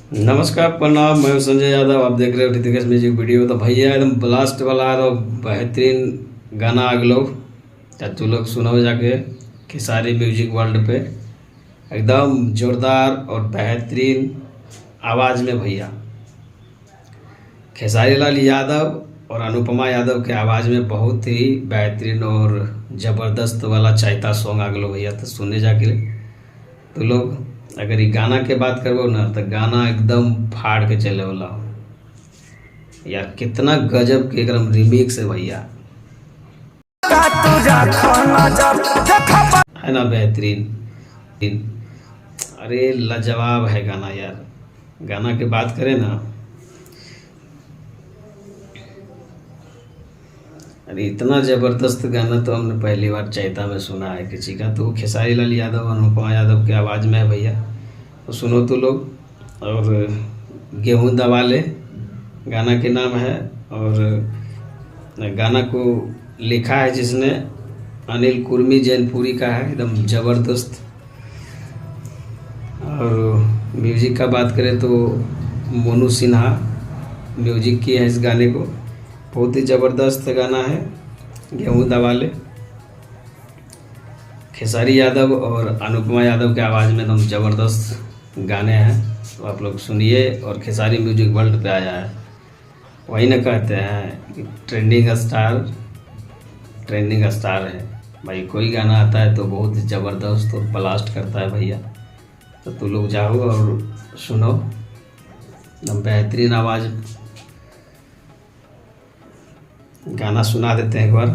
नमस्कार, प्रणाम। मैं हूं संजय यादव। आप देख रहे हो ऋतिकेश म्यूजिक वीडियो। तो भैया एकदम ब्लास्ट वाला तो बेहतरीन गाना अगलो तू लोग सुनो जाके खेसारी म्यूजिक वर्ल्ड पे। एकदम जोरदार और बेहतरीन आवाज़ में भैया खेसारी लाल यादव और अनुपमा यादव के आवाज़ में बहुत ही बेहतरीन और ज़बरदस्त वाला चाहता सॉन्ग अगलो भैया। तो सुनने जाके तो लोग अगर ये गाना के बात करबो ना तो गाना एकदम फाड़ के चले वाला हो यार। कितना गजब के एकदम रिमिक्स है भैया, है ना बेहतरीन। अरे लाजवाब है गाना यार। गाना की बात करें ना, अरे इतना ज़बरदस्त गाना तो हमने पहली बार चैता में सुना है किसी का। तो खेसारी लाल यादव अनुपमा यादव की आवाज़ में है भैया। तो सुनो तो लोग। और गेहूं दबा ले गाना के नाम है। और गाना को लिखा है जिसने अनिल कुर्मी जैनपुरी का है, एकदम ज़बरदस्त। और म्यूजिक का बात करें तो मोनू सिन्हा म्यूजिक की है इस गाने को। बहुत ही ज़बरदस्त गाना है गेहूं दबा ले। खेसारी यादव और अनुपमा यादव के आवाज़ में एकदम ज़बरदस्त गाने हैं। तो आप लोग सुनिए। और खेसारी म्यूजिक वर्ल्ड पे आया है, वही ना कहते हैं कि ट्रेंडिंग स्टार है भाई। कोई गाना आता है तो बहुत ज़बरदस्त और ब्लास्ट करता है भैया। तो तू लोग जाओ और सुनो, एकदम बेहतरीन आवाज़। गाना सुना देते हैं एक बार।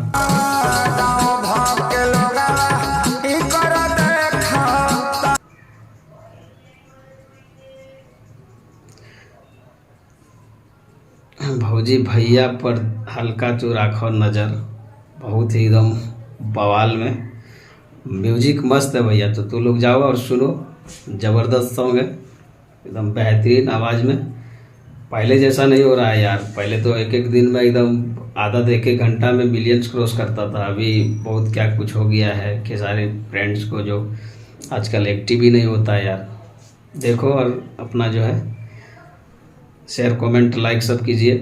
भौजी भैया पर हल्का तो राखो नज़र, बहुत ही एकदम बवाल में। म्यूजिक मस्त है भैया। तो तू लोग जाओ और सुनो, ज़बरदस्त सॉन्ग है, एकदम बेहतरीन आवाज़ में। पहले जैसा नहीं हो रहा है यार। पहले तो एक एक दिन में एकदम आधा तो एक एक घंटा में मिलियंस क्रॉस करता था। अभी बहुत क्या कुछ हो गया है कि सारे फ्रेंड्स को जो आजकल एक्टिव ही नहीं होता है यार। देखो और अपना जो है शेयर कमेंट लाइक सब कीजिए।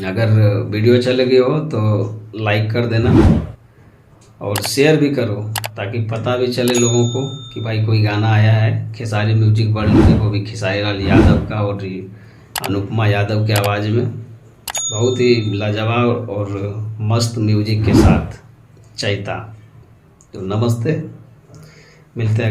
अगर वीडियो चल गई हो तो लाइक कर देना और शेयर भी करो, ताकि पता भी चले लोगों को कि भाई कोई गाना आया है खेसारी म्यूजिक वर्ल्ड में, वो भी खेसारी लाल यादव का और अनुपमा यादव के आवाज़ में। बहुत ही लाजवाब और मस्त म्यूजिक के साथ चैता। तो नमस्ते, मिलते हैं।